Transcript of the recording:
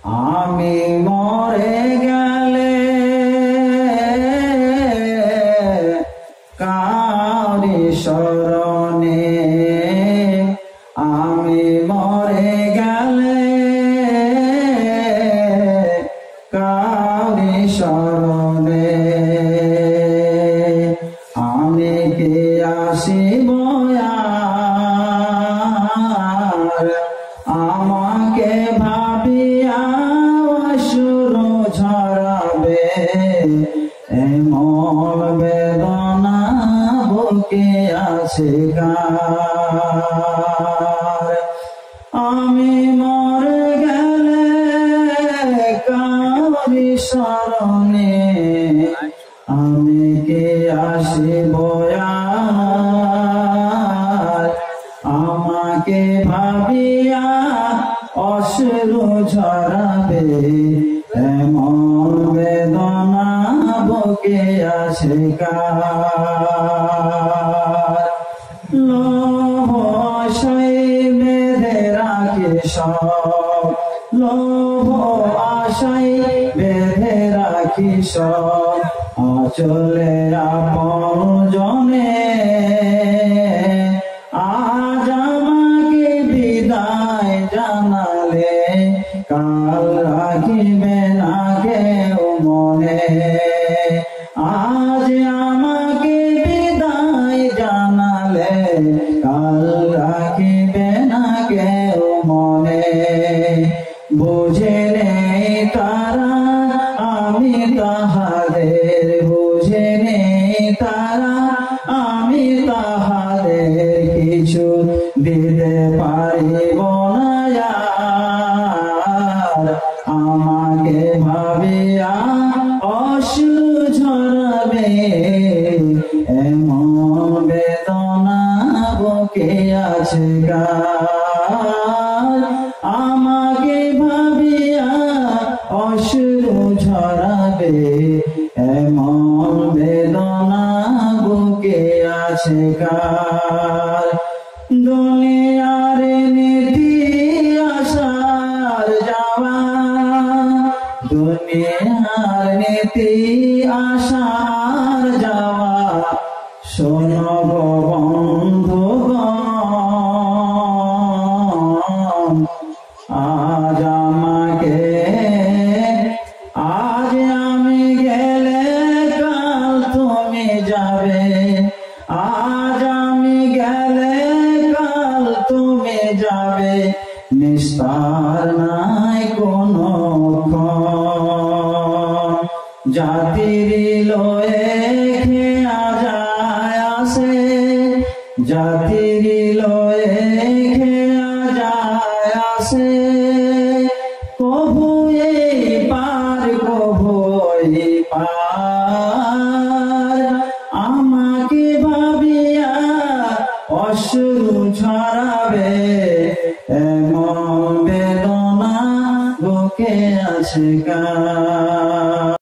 আমি মরে গেলে কারি শরণে, আমি মরে গেলে কারি শরণে, আমি কি আসিব আর আমাকে ভাবিয়া অশ্রু ঝরাবে, এমন বেদনা বুকে আছে কার। আমি মরে গেলে কারি শরণে, আমি কে আসিব আর আমাকে ভাবিয়া অশ্রু ঝরাবে, এমন বেদনা বুকে আছে কার। লোভ আশায় বেঁধে রাখে সব, লোভ আশায় বেঁধে রাখি সব, আচলে আপন জনে আজ আমাকে বিদায় জানালে, কাল রাখিবে না কেউ মনে। আজ আমাকে বিদায় জানালে, কাল রাখিবে না কেউ মনে। বুঝে নেই তারা আমি তাহাদের, বুঝে নেই তারা আমি তাহাদের, কিছু দিতে পারিব না আর আমাকে ভাবিয়া অশ্রু ঝরাবে, এমন বেদনা বুকে আছে কার। আমাকে ভাবিয়া অশ্রু ঝরাবে, এমন বেদনা বুকে আছে কার। দুনিয়ার নীতি আসার যাওয়া, দুনিয়ার নীতি আসার যাওয়া, শোনো গো বন্ধুগণ, আজ আমাকে, আজ আমি গেলে কাল তুমি যাবে, আজ আমি গেলে কাল তুমি যাবে, নিস্তার নাই কোনো ক্ষণ। জাতির লয়ে খেয়া যায় আসে, জাতির লয়ে খেয়া যায় আসে, কভু এই পার কভু এই পার, আমাকে ভাবিয়া অশ্রু ঝরাবে,